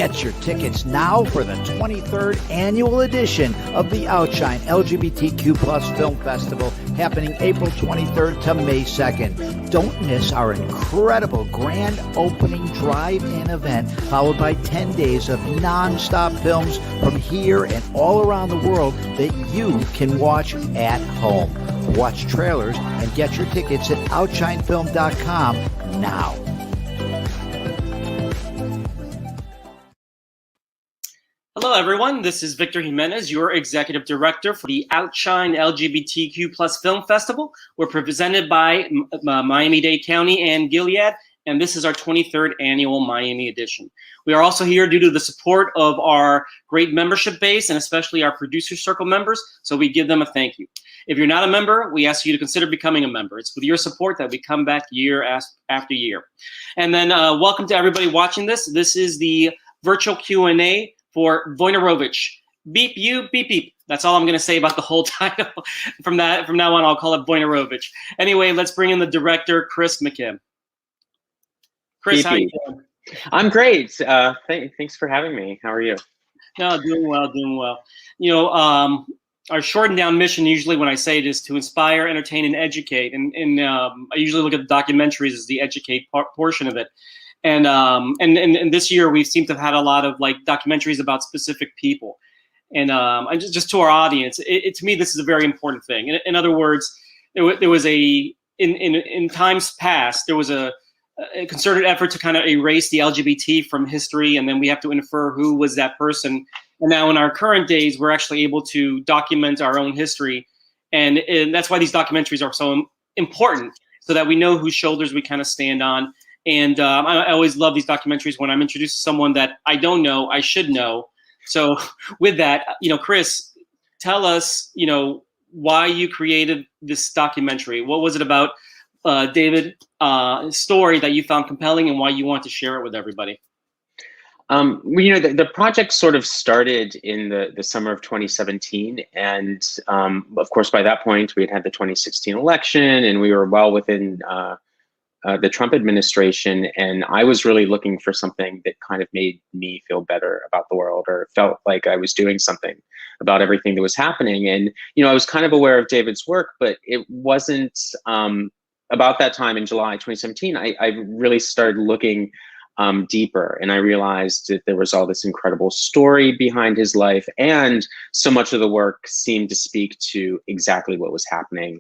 Get your tickets now for the 23rd annual edition of the OUTshine LGBTQ Plus Film Festival, happening April 23rd to May 2nd. Don't miss our incredible grand opening drive-in event, followed by 10 days of non-stop films from here and all around the world that you can watch at home. Watch trailers and get your tickets at OUTshineFilm.com now. Hello, everyone. This is Victor Jimenez, your Executive Director for the OUTshine LGBTQ Plus Film Festival. We're presented by Miami-Dade County and Gilead, and this is our 23rd annual Miami edition. We are also here due to the support of our great membership base and especially our producer circle members, so we give them a thank you. If you're not a member, we ask you to consider becoming a member. It's with your support that we come back year after year. And then welcome to everybody watching this. This is the virtual Q&A for WOJNAROWICZ. Beep you, beep beep. That's all I'm going to say about the whole title. From now on, I'll call it WOJNAROWICZ. Anyway, let's bring in the director, Chris McKim. Chris, how are you doing? I'm great. Thanks for having me. How are you? No, doing well, doing well. You know, our shortened down mission usually when I say it is to inspire, entertain, and educate. And I usually look at the documentaries as the educate portion of it. And this year we seem to have had a lot of like documentaries about specific people. And just to our audience, to me, this is a very important thing. In other words, there was in times past, there was a concerted effort to kind of erase the LGBT from history, and then we have to infer who was that person. And now in our current days, we're actually able to document our own history. And that's why these documentaries are so important, so that we know whose shoulders we kind of stand on. And I always love these documentaries when I'm introduced to someone that I don't know, I should know. So with that, you know, Chris, tell us, you know, why you created this documentary. What was it about David's story that you found compelling and why you want to share it with everybody? Well, you know, the project sort of started in the summer of 2017. And of course, by that point, we had the 2016 election and we were well within the Trump administration, and I was really looking for something that kind of made me feel better about the world, or felt like I was doing something about everything that was happening. And, you know, I was kind of aware of David's work, but it wasn't about that time in July 2017, I really started looking deeper, and I realized that there was all this incredible story behind his life, and so much of the work seemed to speak to exactly what was happening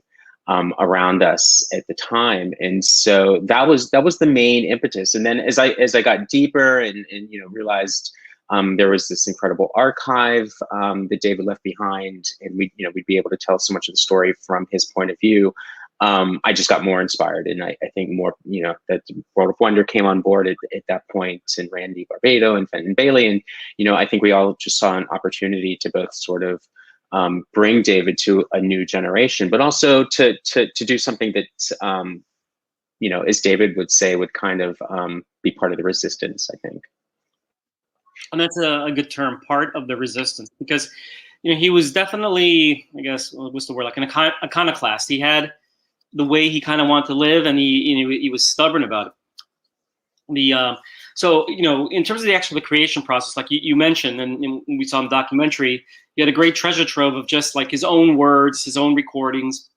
around us at the time. And so that was the main impetus. And then as I got deeper and you know, realized there was this incredible archive that David left behind, and we'd be able to tell so much of the story from his point of view. I just got more inspired, and I think more, you know, that World of Wonder came on board at that point, and Randy Barbado and Fenton Bailey. And, you know, I think we all just saw an opportunity to both sort of bring David to a new generation, but also to do something that, you know, as David would say, would kind of be part of the resistance, I think. And that's a good term, part of the resistance, because, you know, he was definitely, I guess, what's the word, like an iconoclast. He had the way he kind of wanted to live, and he was stubborn about it. So, you know, in terms of the creation process, like you mentioned, and we saw in the documentary, he had a great treasure trove of just like his own words, his own recordings.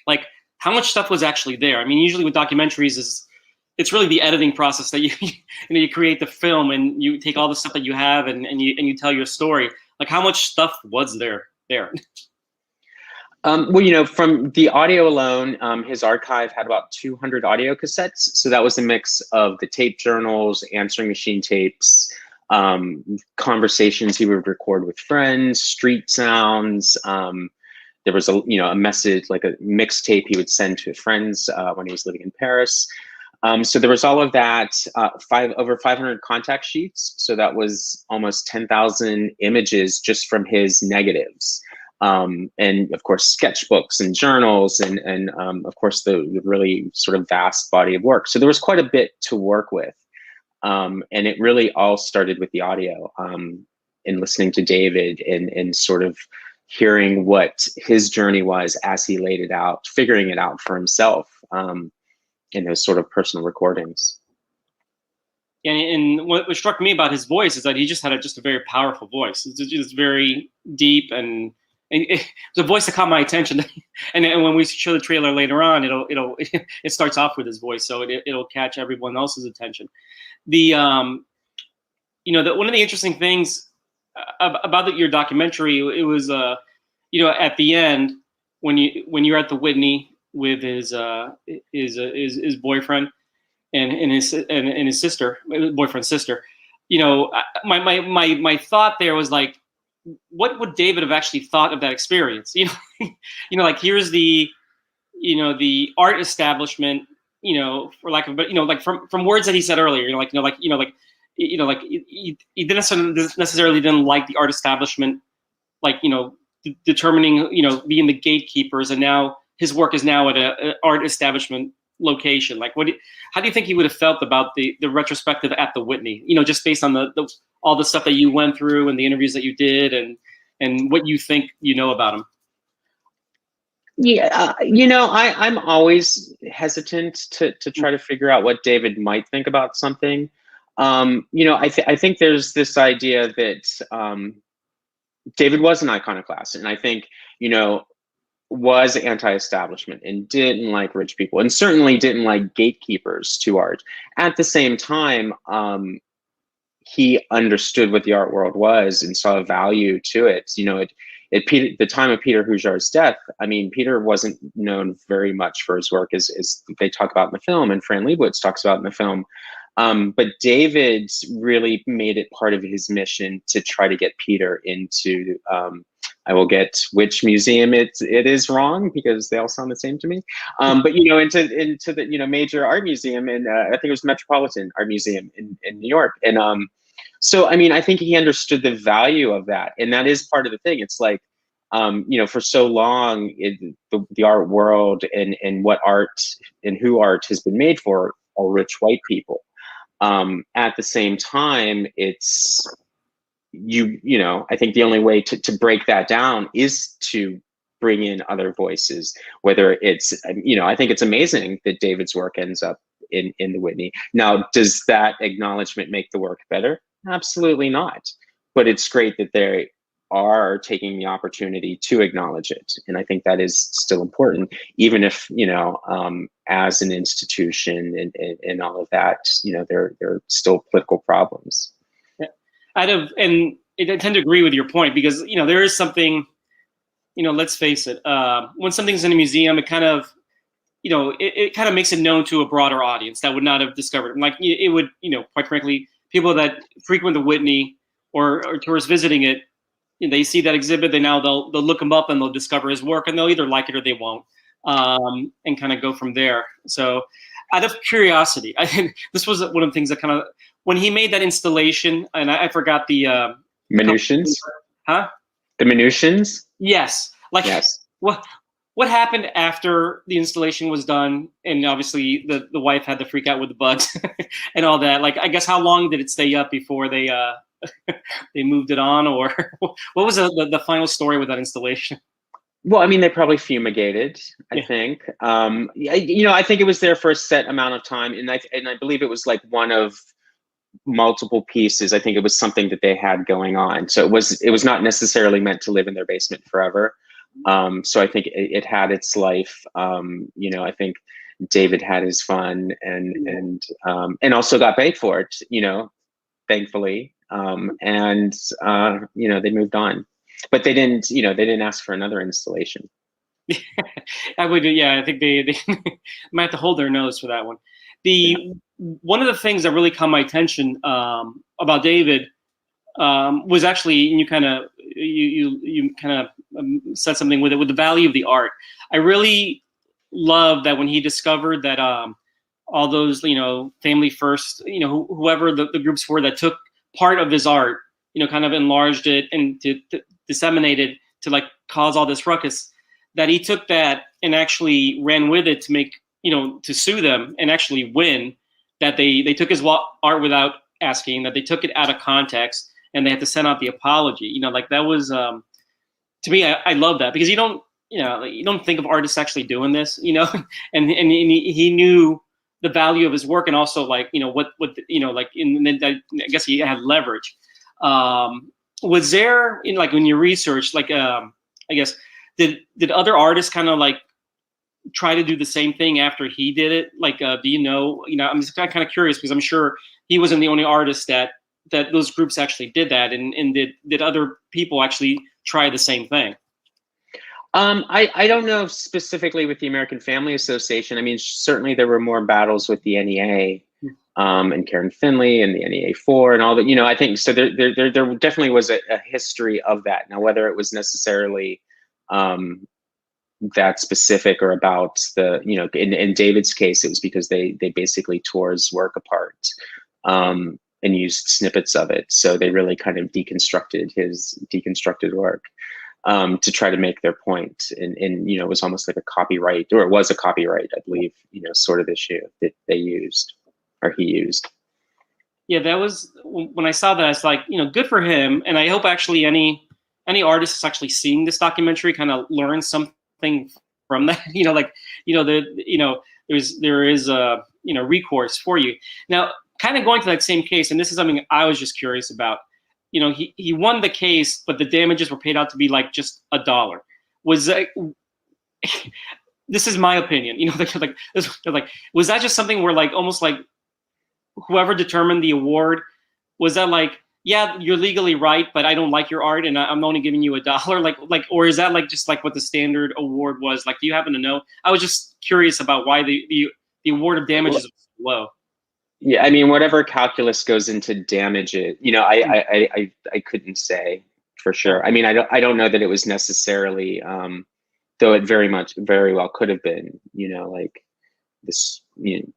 Like, how much stuff was actually there? I mean, usually with documentaries, it's really the editing process that you create the film, and you take all the stuff that you have and you tell your story. Like, how much stuff was there? Well, you know, from the audio alone, his archive had about 200 audio cassettes. So that was a mix of the tape journals, answering machine tapes, conversations he would record with friends, street sounds. There was a message, like a mixtape he would send to friends when he was living in Paris. So there was all of that, over 500 contact sheets. So that was almost 10,000 images just from his negatives. And of course, sketchbooks and journals, and of course, the really sort of vast body of work. So there was quite a bit to work with. And it really all started with the audio, and listening to David and sort of hearing what his journey was as he laid it out, figuring it out for himself in those sort of personal recordings. And what struck me about his voice is that he just had just a very powerful voice. It's just very deep, and it was a voice that caught my attention. And when we show the trailer later on, it starts off with his voice, so it'll catch everyone else's attention. The one of the interesting things about your documentary, it was at the end when you're at the Whitney with his boyfriend and his sister, boyfriend's sister. My thought there was like, what would David have actually thought of that experience? Like here's the art establishment, for lack of, but like from words that he said earlier, he didn't necessarily didn't like the art establishment, determining, being the gatekeepers, and now his work is now at an art establishment location. Like, how do you think he would have felt about the retrospective at the Whitney? Just based on all the stuff that you went through and the interviews that you did, and what you think about him. Yeah, I'm always hesitant to try to figure out what David might think about something. I think there's this idea that David was an iconoclast, and I think was anti-establishment and didn't like rich people, and certainly didn't like gatekeepers to art. At the same time, he understood what the art world was and saw a value to it. At the time of Peter Hujar's death, I mean, Peter wasn't known very much for his work, as they talk about in the film, and Fran Lebowitz talks about in the film. But David really made it part of his mission to try to get Peter into, I will get which museum it is wrong, because they all sound the same to me. But into the major art museum, and I think it was Metropolitan Art Museum in New York. And so I mean, I think he understood the value of that, and that is part of the thing. It's like, for so long, the art world and what art and who art has been made for are rich white people. At the same time, it's I think the only way to break that down is to bring in other voices, whether it's, I think it's amazing that David's work ends up in the Whitney. Now, does that acknowledgement make the work better? Absolutely not. But it's great that they are taking the opportunity to acknowledge it. And I think that is still important, even if, as an institution and all of that, there are still political problems. And I tend to agree with your point, because there is something, let's face it, when something's in a museum, it kind of it kind of makes it known to a broader audience that would not have discovered it. Like it would, quite frankly, people that frequent the Whitney or tourists visiting it, they see that exhibit, they'll look him up and they'll discover his work, and they'll either like it or they won't, and kind of go from there. So out of curiosity, I think this was one of the things that kind of, when he made that installation, and I forgot the Minutions? Huh? The Minutions? Yes. Like, yes. What happened after the installation was done? And obviously the wife had to freak out with the bugs and all that. Like, I guess, how long did it stay up before they they moved it on? Or what was the final story with that installation? Well, I mean, they probably fumigated, I think. I think it was there for a set amount of time. And I believe it was like one of multiple pieces. I think it was something that they had going on. So it was not necessarily meant to live in their basement forever. So I think it had its life. I think David had his fun and also got paid for it, thankfully. They moved on, but they didn't ask for another installation. I would, I think they might have to hold their nose for that one. One of the things that really caught my attention about David was actually, and you kind of said something with it, with the value of the art. I really love that when he discovered that all those, Family First, whoever the groups were that took part of his art, kind of enlarged it and to disseminate it to like cause all this ruckus, that he took that and actually ran with it to make, to sue them and actually win, that they took his art without asking, that they took it out of context and they had to send out the apology. Like that was, to me, I love that, because you don't think of artists actually doing this, and he knew the value of his work, and also like, you know, what you know, like I guess he had leverage. Was there, in like when you research, like I guess did other artists kind of like try to do the same thing after he did it? Like, do you know? You know, I'm just kind of curious because I'm sure he wasn't the only artist that those groups actually did that, and did other people actually try the same thing? I don't know specifically with the American Family Association. I mean, certainly there were more battles with the NEA and Karen Finley and the NEA4 and all that. You know, I think so. There definitely was a history of that. Now, whether it was necessarily that specific or about the, you know, in David's case, it was because they basically tore his work apart and used snippets of it. So they really kind of deconstructed his deconstructed work to try to make their point. And you know, it was almost like a copyright, or it was a copyright, I believe, you know, sort of issue that they used, or he used. Yeah, that was, when I saw that, I was like, you know, good for him. And I hope actually any artist is actually seeing this documentary kind of learn something from that. You know, like, you know, there is a, you know, recourse for you. Now, kind of going to that same case, and this is something I was just curious about. You know, he won the case, but the damages were paid out to be like just $1. Was that, this is my opinion, you know, like, was that just something where like, almost like whoever determined the award, was that like, yeah, you're legally right, but I don't like your art and I'm only giving you $1? Like, or is that like just like what the standard award was? Like, do you happen to know? I was just curious about why the award of damages was so low. Yeah, I mean, whatever calculus goes into damage it, you know, I couldn't say for sure. I mean, I don't know that it was necessarily, though it very well could have been, you know, like this, you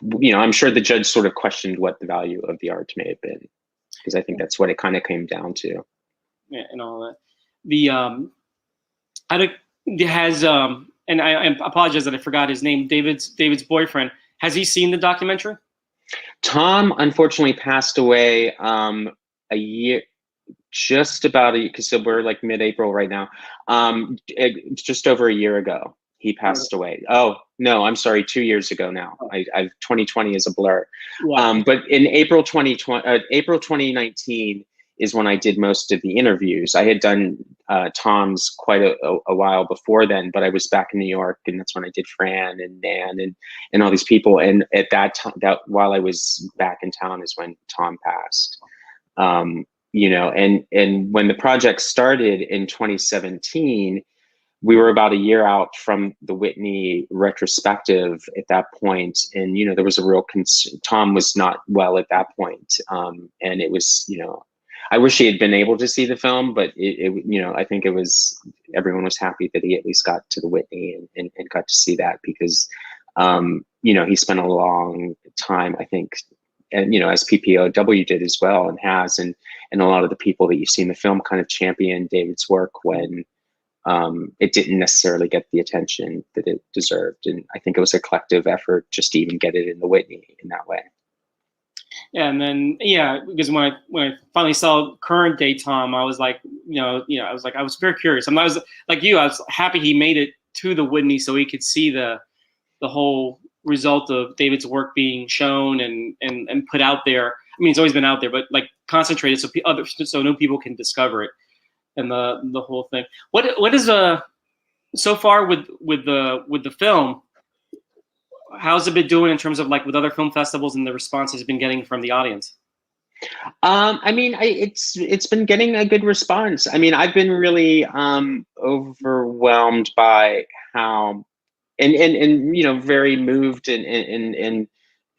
know, I'm sure the judge sort of questioned what the value of the art may have been, because I think that's what it kind of came down to. Yeah, and all that. And I apologize that I forgot his name. David's boyfriend. Has he seen the documentary? Tom unfortunately passed away a year, just about because so we're like mid-April right now. Just over a year ago, he passed away. Oh no, I'm sorry, 2 years ago now. 2020 is a blur. Yeah. But in April 2019 is when I did most of the interviews. I had done Tom's quite a while before then, but I was back in New York, and that's when I did Fran and Nan and all these people. And at that time, while I was back in town is when Tom passed. You know, and when the project started in 2017, we were about a year out from the Whitney retrospective at that point. And, you know, there was a real Tom was not well at that point. And it was, you know, I wish he had been able to see the film, but you know, I think everyone was happy that he at least got to the Whitney and got to see that, because, you know, he spent a long time, I think, and, you know, as PPOW did as well, and has, and a lot of the people that you see in the film kind of championed David's work when it didn't necessarily get the attention that it deserved. And I think it was a collective effort just to even get it in the Whitney in that way. Yeah, and then because when I finally saw current day Tom, I was like, I was very curious. I was like you, I was happy he made it to the Whitney so he could see the whole result of David's work being shown and put out there. I mean, it's always been out there, but like concentrated so new people can discover it, and the whole thing. What is so far with the film? How's it been doing in terms of like with other film festivals and the response it's been getting from the audience? I mean, it's been getting a good response. I mean, I've been really overwhelmed by how, and you know, very moved and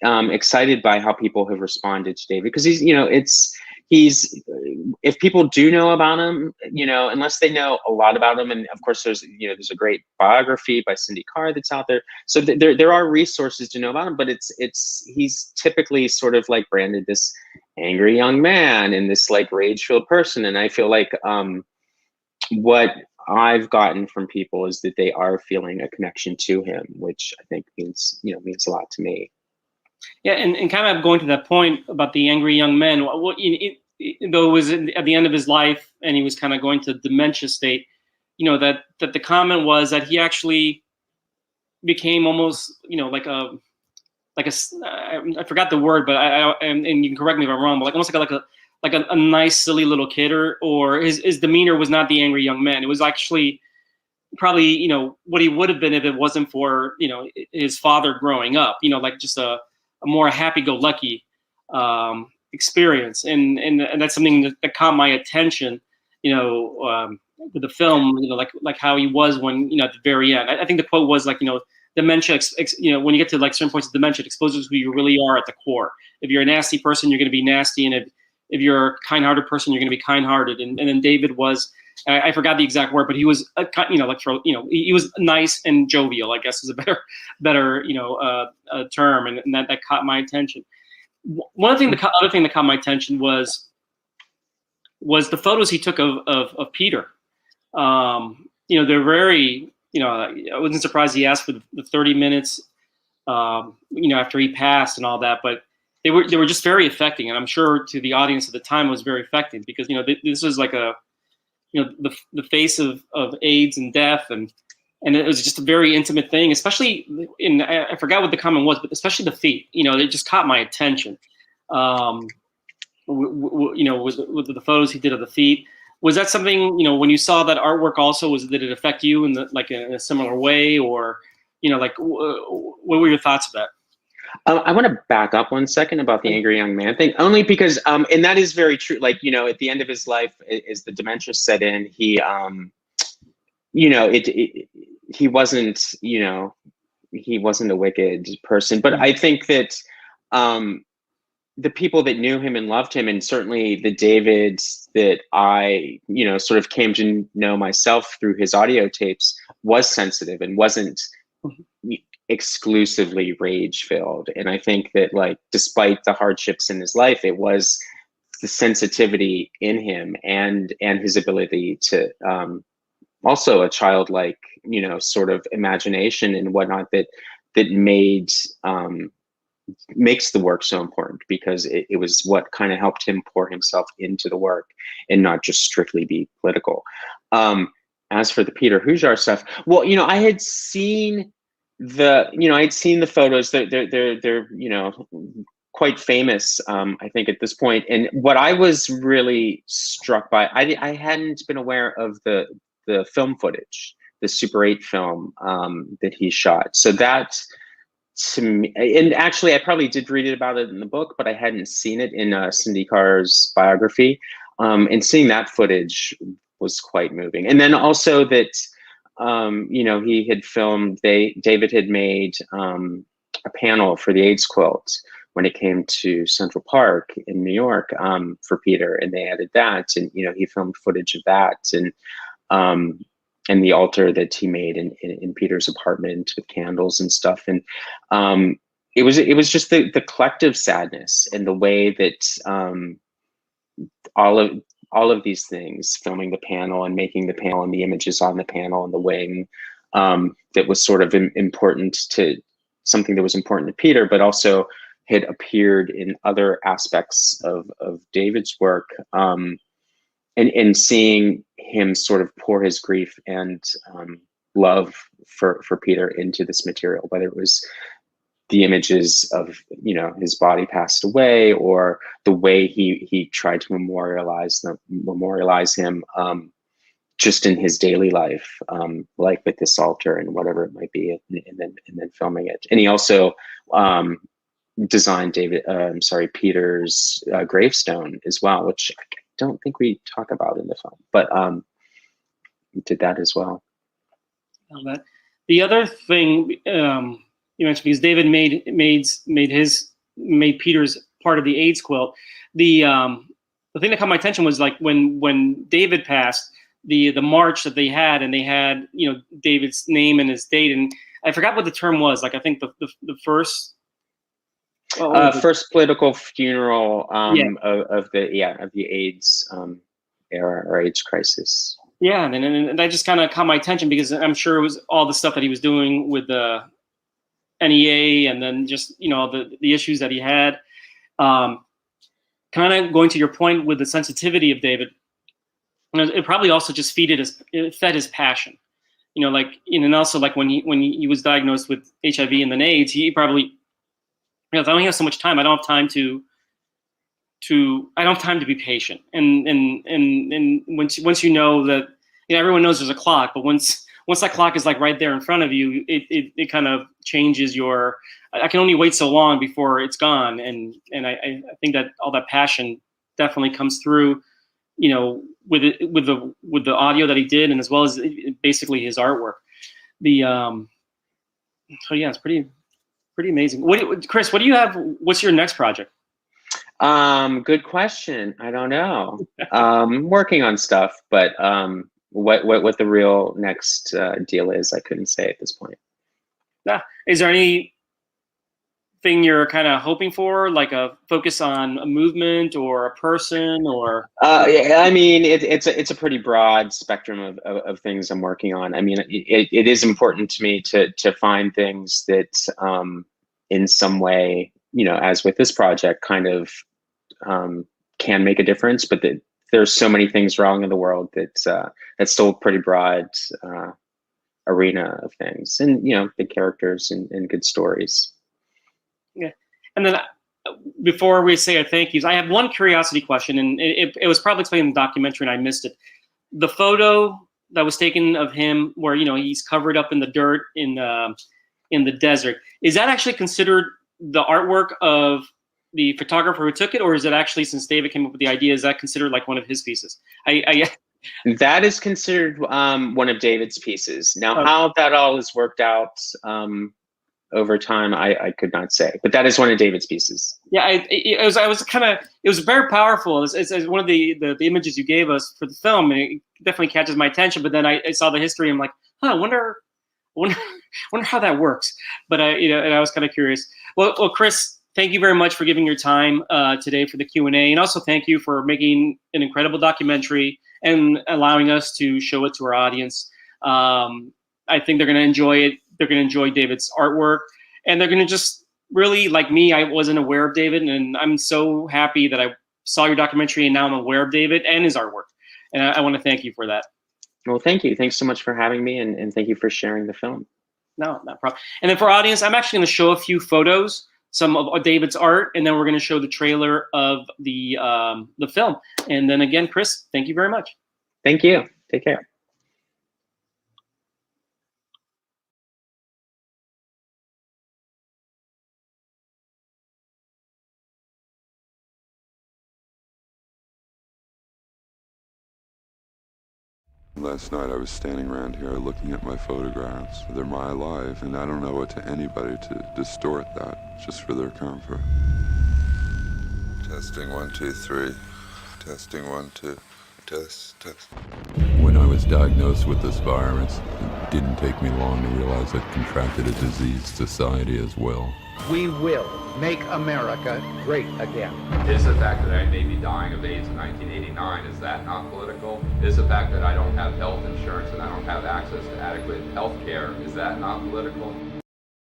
excited by how people have responded to David, because he's, you know, if people do know about him, you know, unless they know a lot about him, and of course there's a great biography by Cindy Carr that's out there, so there are resources to know about him, but he's typically sort of like branded this angry young man and this like rage-filled person, and I feel like what I've gotten from people is that they are feeling a connection to him, which I think means a lot to me. Yeah, and kind of going to that point about the angry young men, though it was at the end of his life and he was kind of going to dementia state, you know, that the comment was that he actually became almost, you know, like like I forgot the word, but and you can correct me if I'm wrong, but like almost like a nice silly little kid, or his demeanor was not the angry young man. It was actually probably, you know, what he would have been if it wasn't for, you know, his father growing up, you know, like just a more happy-go-lucky experience, and that's something that caught my attention, you know, with the film, you know, like how he was when, you know, at the very end. I think the quote was like, you know, dementia, you know, when you get to like certain points of dementia, it exposes who you really are at the core. If you're a nasty person, you're going to be nasty, and if you're a kind-hearted person, you're going to be kind-hearted. And then David was, I forgot the exact word, but he was, you know, like he was nice and jovial, I guess is a better you know, term, and that caught my attention. Other thing that caught my attention was the photos he took of Peter. You know, they're very, you know, I wasn't surprised he asked for the 30 minutes, you know, after he passed and all that, but they were just very affecting, and I'm sure to the audience at the time it was very affecting, because, you know, this was like a, you know, the face of AIDS and death, and it was just a very intimate thing, especially I forgot what the comment was, but especially the feet, you know, it just caught my attention. You know, with the photos he did of the feet. Was that something, you know, when you saw that artwork also, did it affect you in in a similar way, or, you know, like what were your thoughts of that? I want to back up 1 second about the angry young man thing, only because, and that is very true. Like, you know, at the end of his life, as the dementia set in, he, you know, he wasn't, you know, he wasn't a wicked person. But I think that the people that knew him and loved him, and certainly the David that I, you know, sort of came to know myself through his audio tapes, was sensitive and wasn't exclusively rage filled. And I think that, like, despite the hardships in his life, it was the sensitivity in him and his ability to also a childlike, you know, sort of imagination and whatnot that made makes the work so important, because it was what kind of helped him pour himself into the work and not just strictly be political. As for the Peter Hujar stuff, well, you know, I had seen the photos. They're you know, quite famous, I think, at this point. And what I was really struck by, I hadn't been aware of the film footage, the Super 8 film that he shot. So that, to me, and actually I probably did read about it in the book, but I hadn't seen it in Cindy Carr's biography. And seeing that footage was quite moving. And then also that, you know, he had filmed, David had made a panel for the AIDS quilt when it came to Central Park in New York, for Peter, and they added that, and, you know, he filmed footage of that, and the altar that he made in Peter's apartment with candles and stuff. And it was just the collective sadness and the way that all of these things, filming the panel and making the panel and the images on the panel and the wing, that was sort of important to something that was important to Peter, but also had appeared in other aspects of David's work. And seeing him sort of pour his grief and love for Peter into this material, whether it was the images of, you know, his body passed away, or the way he tried to memorialize him just in his daily life, like with this altar and whatever it might be, and then filming it. And he also designed Peter's gravestone as well, which I don't think we talk about in the film, but he did that as well. The other thing you mentioned, because David made Peter's part of the AIDS quilt. The thing that caught my attention was, like, when David passed, the march that they had, and they had, you know, David's name and his date, and I forgot what the term was. Like, I think the first. First political funeral of the AIDS era, or AIDS crisis. Yeah, and that just kind of caught my attention, because I'm sure it was all the stuff that he was doing with the NEA, and then just, you know, the issues that he had. Kind of going to your point with the sensitivity of David, it probably also just fed his passion. You know, like, and also, like, when he was diagnosed with HIV and then AIDS, he probably I only have so much time. I don't have time to be patient. And once you know that, everyone knows there's a clock, but once that clock is like right there in front of you, it kind of changes your. I can only wait so long before it's gone, and I think that all that passion definitely comes through, with the audio that he did, and as well as basically his artwork. So yeah, it's pretty amazing. Chris, what do you have? What's your next project? Good question. I don't know. Working on stuff, but what the real next deal is, I couldn't say at this point. Yeah. Is there anything you're kind of hoping for, like a focus on a movement or a person, or? Yeah, I mean, it's a pretty broad spectrum of things I'm working on. I mean, it is important to me to find things that in some way, as with this project, kind of can make a difference, but that there's so many things wrong in the world that that's still a pretty broad arena of things, and big characters and good stories. Yeah, and then before we say our thank yous, I have one curiosity question, and it was probably explained in the documentary, and I missed it. The photo that was taken of him, where he's covered up in the dirt in the desert, is that actually considered the artwork of the photographer who took it, or is it actually, since David came up with the idea, is that considered like one of his pieces? That is considered one of David's pieces. Now, how that all is worked out over time, I could not say, but that is one of David's pieces. Yeah, it was very powerful. It's one of the images you gave us for the film, and it definitely catches my attention. But then I saw the history, and I'm like, I wonder how that works. But and I was kind of curious. Well, Chris, thank you very much for giving your time today for the Q&A, and also thank you for making an incredible documentary and allowing us to show it to our audience. I think they're going to enjoy it. They're going to enjoy David's artwork, and they're going to just really, like me, I wasn't aware of David, and I'm so happy that I saw your documentary, and now I'm aware of David and his artwork. And I want to thank you for that. Well, thank you. Thanks so much for having me, and thank you for sharing the film. No, not a problem. And then for our audience, I'm actually going to show a few photos, some of David's art, and then we're going to show the trailer of the film. And then again, Chris, thank you very much. Thank you. Take care. Last night I was standing around here looking at my photographs. They're my life, and I don't know it to anybody to distort that just for their comfort. Testing 1, 2, 3. Testing 1, 2. Test. When I was diagnosed with this virus, it didn't take me long to realize I'd contracted a diseased society as well. We will make America great again. Is the fact that I may be dying of AIDS in 1989, is that not political? Is the fact that I don't have health insurance and I don't have access to adequate health care, is that not political?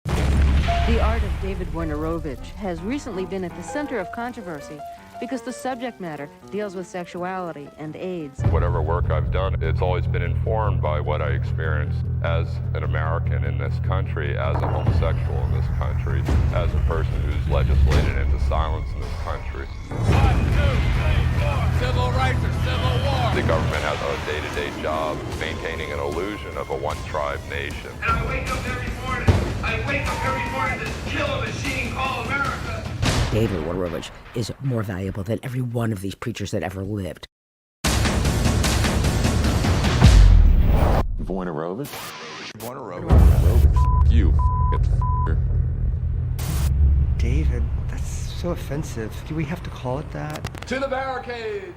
The art of David WOJNAROWICZ has recently been at the center of controversy because the subject matter deals with sexuality and AIDS. Whatever work I've done, it's always been informed by what I experienced as an American in this country, as a homosexual in this country, as a person who's legislated into silence in this country. 1, 2, 3, 4. Civil rights or civil war. The government has a day-to-day job maintaining an illusion of a one-tribe nation. And I wake up every morning to kill a machine called America. David WOJNAROWICZ is more valuable than every one of these preachers that ever lived. WOJNAROWICZ? WOJNAROWICZ. You David, that's so offensive. Do we have to call it that? To the barricades!